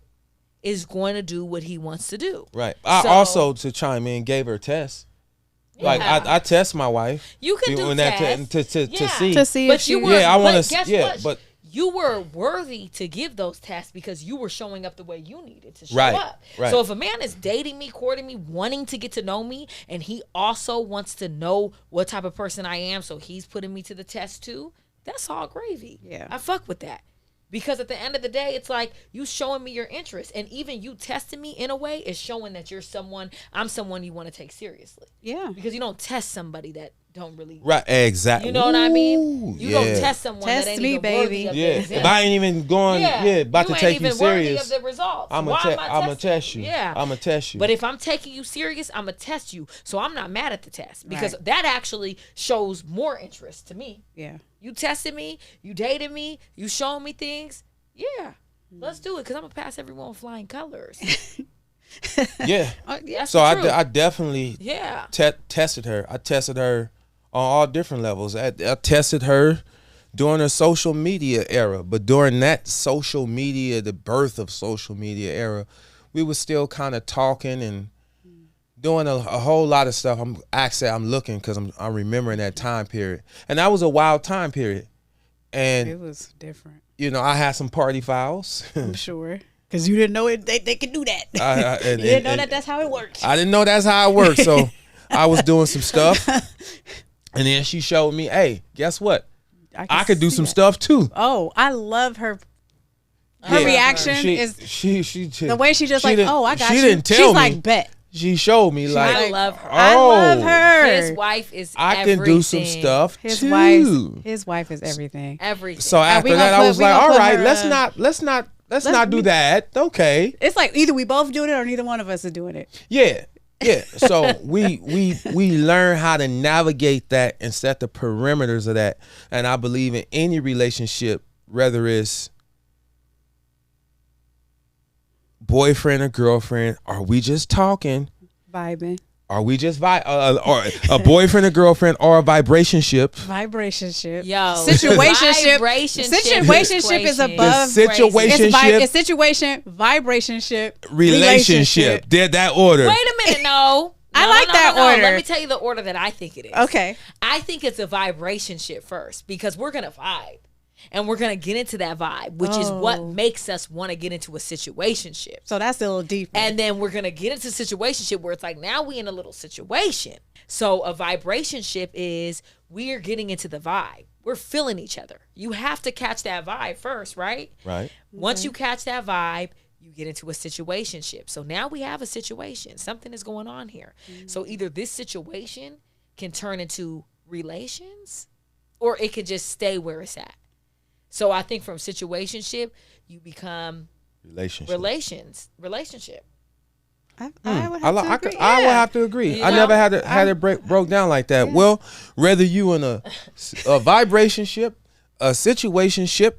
is going to do what he wants to do. Right. I So- also, to chime in, gave her a test. Like Yeah. I test my wife. You can do when tests. to Yeah. see. To see But if you she were, Yeah, I but wanna guess yeah, what? but- you were worthy to give those tests because you were showing up the way you needed to show Right, up. right. So if a man is dating me, courting me, wanting to get to know me, and he also wants to know what type of person I am, so he's putting me to the test too, that's all gravy. Yeah. I fuck with that. Because at the end of the day, it's like you showing me your interest, and even you testing me in a way is showing that I'm someone you want to take seriously. Yeah. Because you don't test somebody that don't really, Right, exactly. you know what I mean? Ooh, You yeah. don't test someone Test that ain't me, even worthy baby. of Yeah, the if exam. I ain't even going, about to ain't take you even worthy serious, of the results. I'ma Why am I I'ma testing test you. Yeah, I'ma test you. But if I'm taking you serious, I'm gonna test you. So I'm not mad at the test, because Right. that actually shows more interest to me. Yeah. You tested me, you dated me, you showing me things. Yeah, let's do it, because I'm gonna pass everyone with flying colors. Yeah. That's So true. I definitely Yeah. tested her. I tested her on all different levels. I tested her during the social media era, but during that social media, the birth of social media era, we were still kind of talking and doing a whole lot of stuff. I'm looking because I'm remembering that time period, and that was a wild time period. And It was different. you know, I had some party fouls. I'm sure. Because you didn't know it, they could do that. You You didn't know that that's how it works. I didn't know that's how it worked. So I was doing some stuff, and then she showed me, hey, guess what? I could do see some that. stuff too. Oh, I love her. Her Yeah. reaction She- is she the way she just like, didn't- oh, I got she you. didn't tell She's me. like, bet. She showed me like, I love her. I love her. His wife is I everything. can do some stuff His too. wife is everything. Everything. So after we gonna that, I put- was we like, gonna all put right, her, let's not do that. Okay. It's like either we both doing it or neither one of us are doing it. Yeah. Yeah. So we learn how to navigate that and set the perimeters of that. And I believe in any relationship, whether it's boyfriend or girlfriend, are we just talking? Vibing. Are we just or a boyfriend or girlfriend or a vibrationship? Vibrationship. Yo, Situationship. Situationship is above. The situation- It's situation, vibrationship, Relationship. Did that order. Wait a minute, no. I No, like no, that no, no. order. Let me tell you the order that I think it is. Okay. I think it's a vibration shit first because we're gonna vibe. And we're gonna get into that vibe, which is what makes us want to get into a situationship. So that's a little deeper. And then we're gonna get into situationship where it's like now we in a little situation. So a vibrationship is we are getting into the vibe. We're feeling each other. You have to catch that vibe first, right? Right. Once you catch that vibe, you get into a situationship. So now we have a situation. Something is going on here. So either this situation can turn into relations or it could just stay where it's at. So I think from situationship, you become relationship. I would have to agree. I would have to agree. You I know? never had it broke down like that. Well, whether you in a vibrationship, a situationship,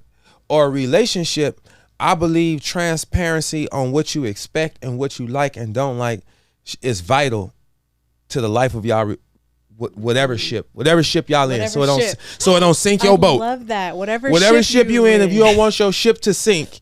or a relationship, I believe transparency on what you expect and what you like and don't like is vital to the life of y'all. Whatever ship y'all in, so it don't sink your boat. I love that. Whatever ship you in, if you don't want your ship to sink,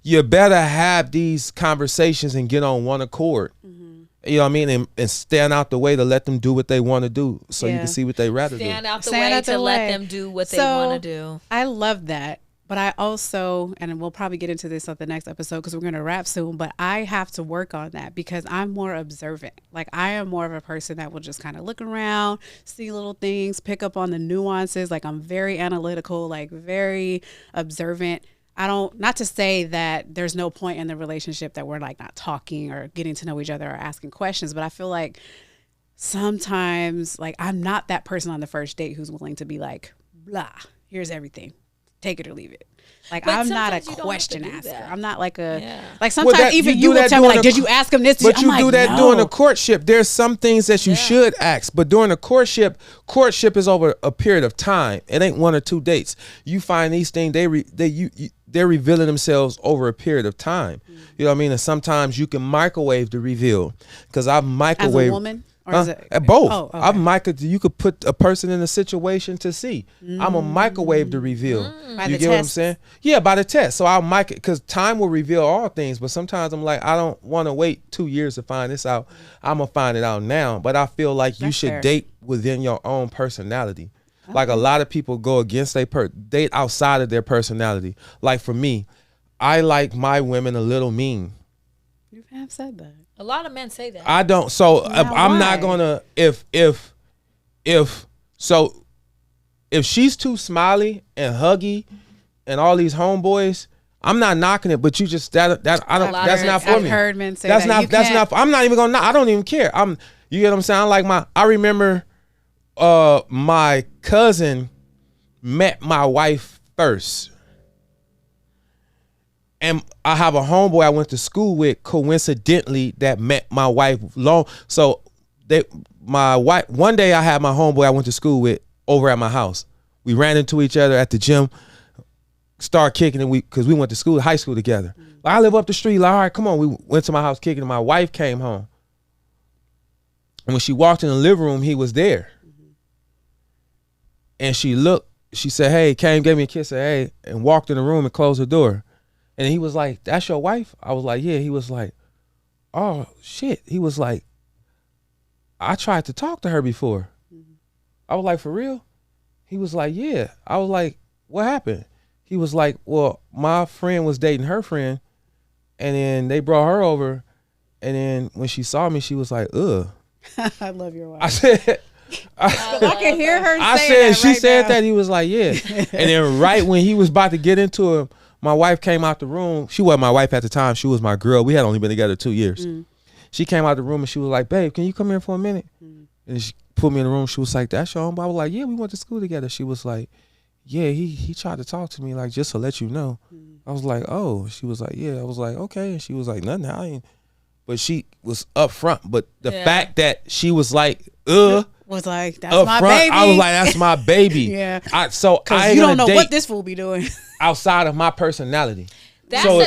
you better have these conversations and get on one accord. You know what I mean? And stand out the way to let them do what they want to do so you can see what they rather do. Stand out the Stand way out the to let way. them do what they So, want to do. I love that. But I also, and we'll probably get into this on the next episode because we're going to wrap soon, but I have to work on that because I'm more observant. Like I am more of a person that will just kind of look around, see little things, pick up on the nuances. Like I'm very analytical, like very observant. I don't, not to say that there's no point in the relationship that we're like not talking or getting to know each other or asking questions, but I feel like sometimes like I'm not that person on the first date who's willing to be like, blah, here's everything. Take it or leave it. Like But I'm not a sometimes you don't have to question do asker. that. I'm not like a Yeah. like sometimes Well, even do you will that tell me during like, a- did you ask him this? But I'm you like, do that no. during a courtship. There's some things that you should ask, but during a courtship is over a period of time. It ain't 1 or 2 dates. You find these things they're revealing themselves over a period of time. You know what I mean? And sometimes you can microwave the reveal because I've as microwaved. a woman. Or is it, Both. Oh, okay. You could put a person in a situation to see. I'm a microwave the reveal. By You the get what I'm test. saying? Yeah, by the test. So I'll mic it because time will reveal all things. But sometimes I'm like, I don't want to wait 2 years to find this out. I'm gonna find it out now. But I feel like you That's should fair. date within your own personality. Like a lot of people go against date outside of their personality. Like for me, I like my women a little mean. You have said that. A lot of men say that. I don't. So Now I'm why? not gonna. If she's too smiley and huggy, and all these homeboys, I'm not knocking it. But you just I don't. That's not for I've me. heard men say That's that. not. You That's can't- not. I'm not even gonna. I don't even care. You get what I'm saying? I remember, my cousin met my wife first. And I have a homeboy I went to school with coincidentally that met my wife one day I had my homeboy I went to school with over at my house. We ran into each other at the gym. start kicking it. Because we went to school, high school together. Like, I live up the street. Like, all right, come on. We went to my house kicking it. My wife came home. And when she walked in the living room, he was there. And she looked, she said, hey, came, gave me a kiss, said, hey, and walked in the room and closed the door. And he was like, that's your wife? I was like, yeah. He was like, oh, shit. He was like, I tried to talk to her before. I was like, for real? He was like, yeah. I was like, what happened? He was like, well, my friend was dating her friend, and then they brought her over, and then when she saw me, she was like, ugh. I love your wife. I said, I can hear her I saying said, that she right said now. that. He was like, yeah. And then right when he was about to get into it, my wife came out the room. She wasn't my wife at the time. She was my girl. We had only been together 2 years. She came out the room and she was like, babe, can you come here for a minute? And she put me in the room. She was like, that's your home? I was like, yeah, we went to school together. She was like, yeah, he tried to talk to me, like, just to let you know. I was like, oh. She was like, yeah. I was like, okay. And she was like, nothing. I ain't. But she was up front. But the fact that she was like, was like, that's up my front, baby. I was like, that's my baby. Yeah. I Because ain't you gonna don't know date what this fool be doing. outside of my personality. That's So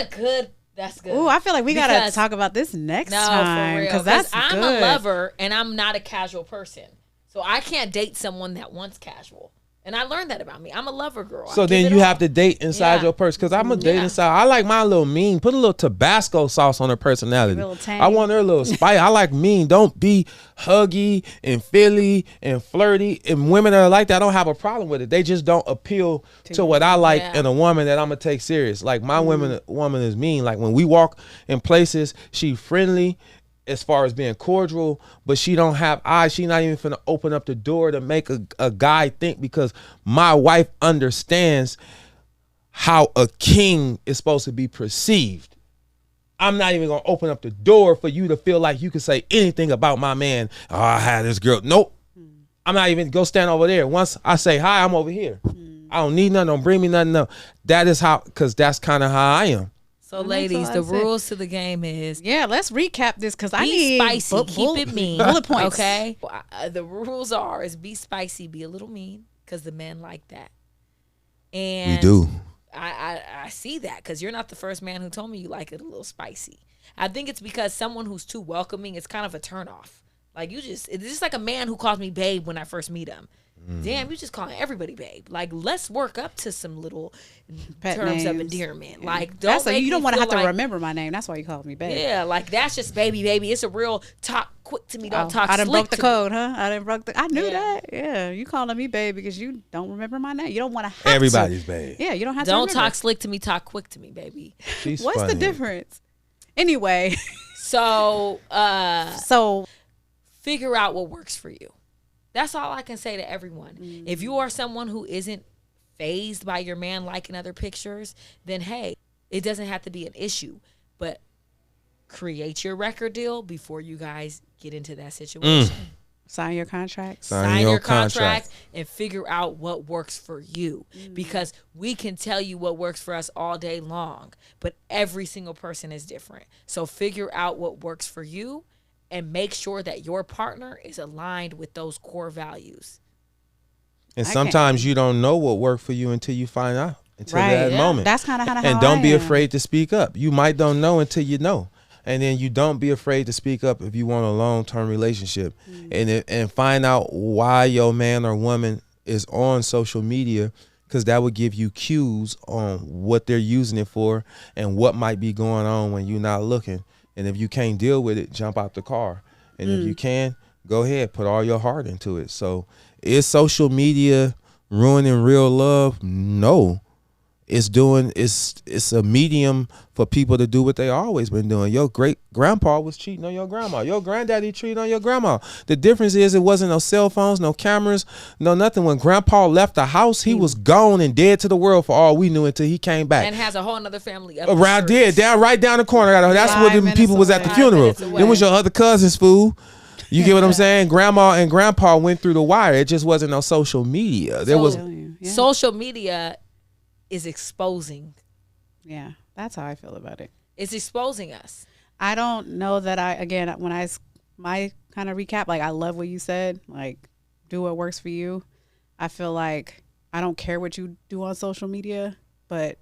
that's good. Ooh, I feel like we got to Because- talk about this next No, time. for real. Because that's I'm good. a lover and I'm not a casual person. So I can't date someone that wants casual. And I learned that about me. I'm a lover girl. So then you have to date inside Yeah. your person. Because I'm a date Yeah. inside. I like my little mean. Put a little Tabasco sauce on her personality. A little tang. I want her a little spice. I like mean. Don't be huggy and feely and flirty. And women that are like that, I don't have a problem with it. They just don't appeal to what I like Yeah. in a woman that I'm going to take serious. Like my woman is mean. Like when we walk in places, she friendly as far as being cordial, but she don't have eyes. She not even finna open up the door to make a guy think, because my wife understands how a king is supposed to be perceived. I'm not even gonna open up the door for you to feel like you can say anything about my man. Oh, I had this girl. Nope. I'm not even go stand over there. Once I say hi, I'm over here. I don't need nothing. Don't bring me nothing. No. That is how, because that's kind of how I am. So That makes a ladies, lot the of sense. rules to the game is Yeah, let's recap this because I be need spicy, keep it mean. bullet points. Okay. The rules is be spicy, be a little mean, because the men like that. And We do. I see that, because you're not the first man who told me you like it a little spicy. I think it's because someone who's too welcoming is kind of a turnoff. Like it's just like a man who calls me babe when I first meet him. Damn, you just calling everybody babe. Like, let's work up to some little Pet terms of names. endearment. Like, That's don't so make you don't me want to feel have to like- remember my name. That's why you called me babe. Yeah, like that's just baby. It's a real talk quick to me. Don't talk. I done slick broke the to me. code, huh? I done broke the. I knew Yeah. that. Yeah, you calling me babe because you don't remember my name. You don't want to have Everybody's to. babe. Yeah, you don't have Don't to. talk slick to me. Talk quick to me, baby. She's What's the funny. difference? Anyway, So so figure out what works for you. That's all I can say to everyone. If you are someone who isn't fazed by your man liking other pictures, then hey, it doesn't have to be an issue. But create your record deal before you guys get into that situation. sign your contracts. Sign Your your contract contract. and figure out what works for you, because we can tell you what works for us all day long, but every single person is different. So figure out what works for you and make sure that your partner is aligned with those core values. And I sometimes you don't know what worked for you until you find out, until Right. that Yeah. moment. That's kind of how. And don't I be am. afraid to speak up. You might don't know until you know. And then you don't be afraid to speak up if you want a long-term relationship. And find out why your man or woman is on social media, because that would give you cues on what they're using it for and what might be going on when you're not looking. And if you can't deal with it, jump out the car. And if you can, go ahead, put all your heart into it. So is social media ruining real love? No. It's a medium for people to do what they always been doing. Your great grandpa was cheating on your grandma. Your granddaddy cheated on your grandma. The difference is it wasn't no cell phones, no cameras, no nothing. When grandpa left the house, he was gone and dead to the world for all we knew until he came back. And has a whole nother family up Around the there, street. right down the corner. That's 5 where the minutes people was at the away. 5 funeral. minutes away. It was your other cousin's fool. You get what I'm saying? Grandma and grandpa went through the wire. It just wasn't no social media. There So- was Yeah. Social media is exposing. Yeah, that's how I feel about it. It's exposing us. I don't know that my kind of recap, like I love what you said, like do what works for you. I feel like I don't care what you do on social media. but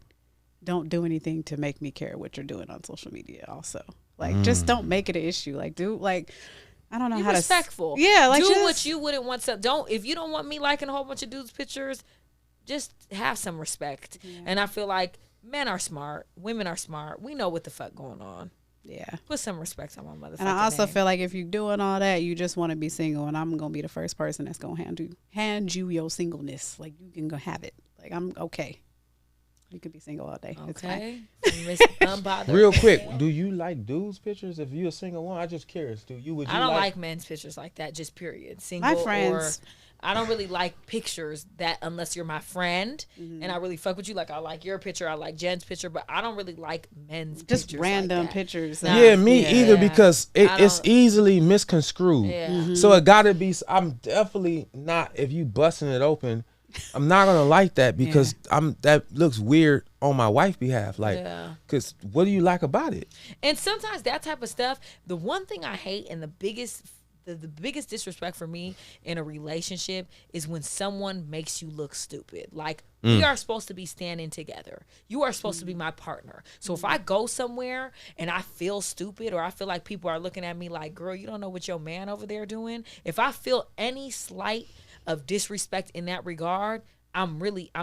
don't do anything to make me care what you're doing on social media also. Like, just don't make it an issue. Like, I don't know Be how respectful. to. Yeah, like, do just, what you wouldn't want to. If you don't want me liking a whole bunch of dudes' pictures, just have some respect. Yeah. And I feel like men are smart, women are smart. We know what the fuck going on. Yeah. Put some respect on my motherfucking And I also name. feel like if you're doing all that, you just want to be single, and I'm gonna be the first person that's gonna hand you your singleness. Like, you can go have it. Like, I'm okay. You could be single all day. It's fine. Okay. Miss Unbothered. Real quick, do you like dudes' pictures? If you're a single one, I'm just curious. Would you I don't like men's pictures like that, just period. Single My friends. or I don't really like pictures that unless you're my friend and I really fuck with you. Like, I like your picture, I like Jen's picture, but I don't really like men's Just pictures. random like that. pictures. Nah. Yeah, me either, Yeah. because it's don't- easily misconstrued. Yeah. So it gotta be. I'm definitely not. If you busting it open, I'm not gonna like that because that looks weird on my wife's behalf. Like, Yeah. cause what do you like about it? And sometimes that type of stuff, the one thing I hate and the biggest disrespect for me in a relationship is when someone makes you look stupid. Like, we are supposed to be standing together. You are supposed to be my partner. So if I go somewhere and I feel stupid or I feel like people are looking at me like, girl, you don't know what your man over there doing. If I feel any slight of disrespect in that regard, I'm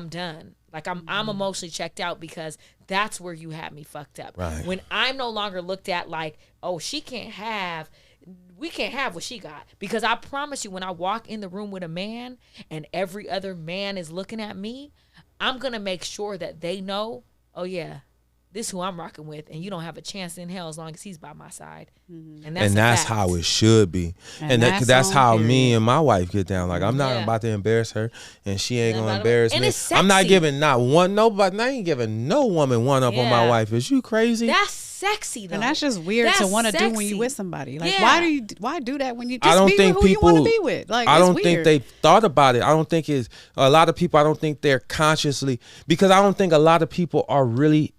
done. Like, I'm emotionally checked out because that's where you had me fucked up. Right. When I'm no longer looked at like, oh, we can't have what she got. Because I promise you, when I walk in the room with a man and every other man is looking at me, I'm going to make sure that they know, oh yeah, this is who I'm rocking with, and you don't have a chance in hell as long as he's by my side. And that's, How it should be. And That's on how me period. and my wife get down. Like, I'm not Yeah. about to embarrass her, and she ain't Not gonna about- embarrass and me. it's I'm not sexy. giving I ain't giving no woman one up on my Yeah. wife. Is you crazy? That's sexy though. And that's just weird to That's want to do when sexy. you with somebody. Like, Yeah. why do that when you I just don't be think with who you want to people- be with? Like, I it's don't weird. think they've thought about it. I don't think it's a lot of people. I don't think they're consciously, because I don't think a lot of people are really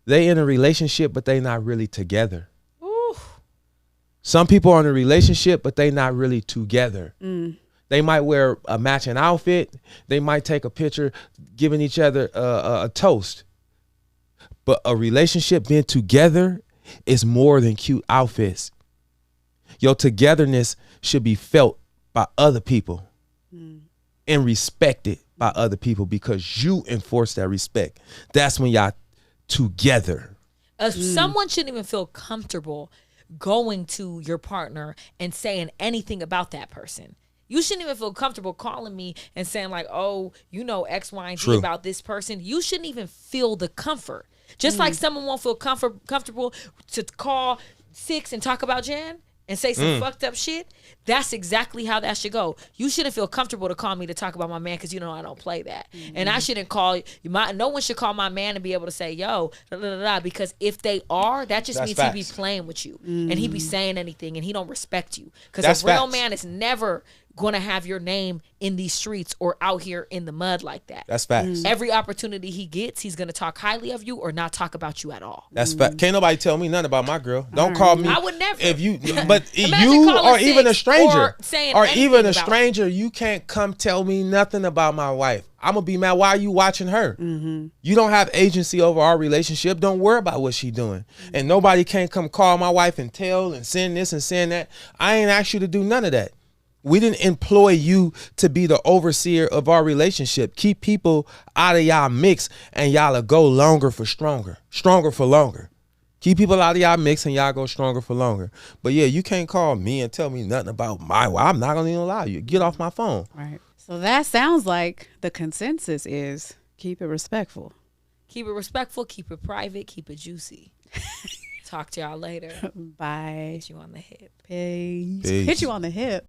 they in a relationship, but they not really together. Ooh. Some people are in a relationship, but they not really together. They might wear a matching outfit. They might take a picture giving each other a toast. But a relationship being together is more than cute outfits. Your togetherness should be felt by other people and respected by other people because you enforce that respect. That's when y'all together. Someone shouldn't even feel comfortable going to your partner and saying anything about that person. You shouldn't even feel comfortable calling me and saying like, oh, you know X, Y, and Z True. about this person. You shouldn't even feel the comfort. Just like someone won't feel comfortable to call Six and talk about Jan and say some fucked up shit. That's exactly how that should go. You shouldn't feel comfortable to call me to talk about my man because you know I don't play that. And I shouldn't call you. No one should call my man and be able to say, yo, da, da, da, da, because if they are, that just That's means facts. he be playing with you and he be saying anything and he don't respect you. Because That's a real facts. man is never going to have your name in these streets or out here in the mud like that. That's facts. Every opportunity he gets, he's going to talk highly of you or not talk about you at all. That's fact. Can't nobody tell me nothing about my girl. Don't call me. I would never. If you, but Imagine you calling or even a Six stranger, or saying or anything even a about- stranger, you can't come tell me nothing about my wife. I'm gonna be mad. Why are you watching her? You don't have agency over our relationship. Don't worry about what she doing. And nobody can't come call my wife and tell and send this and send that. I ain't asked you to do none of that. We didn't employ you to be the overseer of our relationship. Keep people out of y'all mix and y'all go longer for stronger for longer. Keep people out of y'all mix and y'all go stronger for longer. But yeah, you can't call me and tell me nothing about my wife. I'm not gonna even allow you. Get off my phone. Right. So that sounds like the consensus is keep it respectful. Keep it respectful, keep it private, keep it juicy. Talk to y'all later. Bye. Hit you on the hip. Peace. Peace. Hit you on the hip.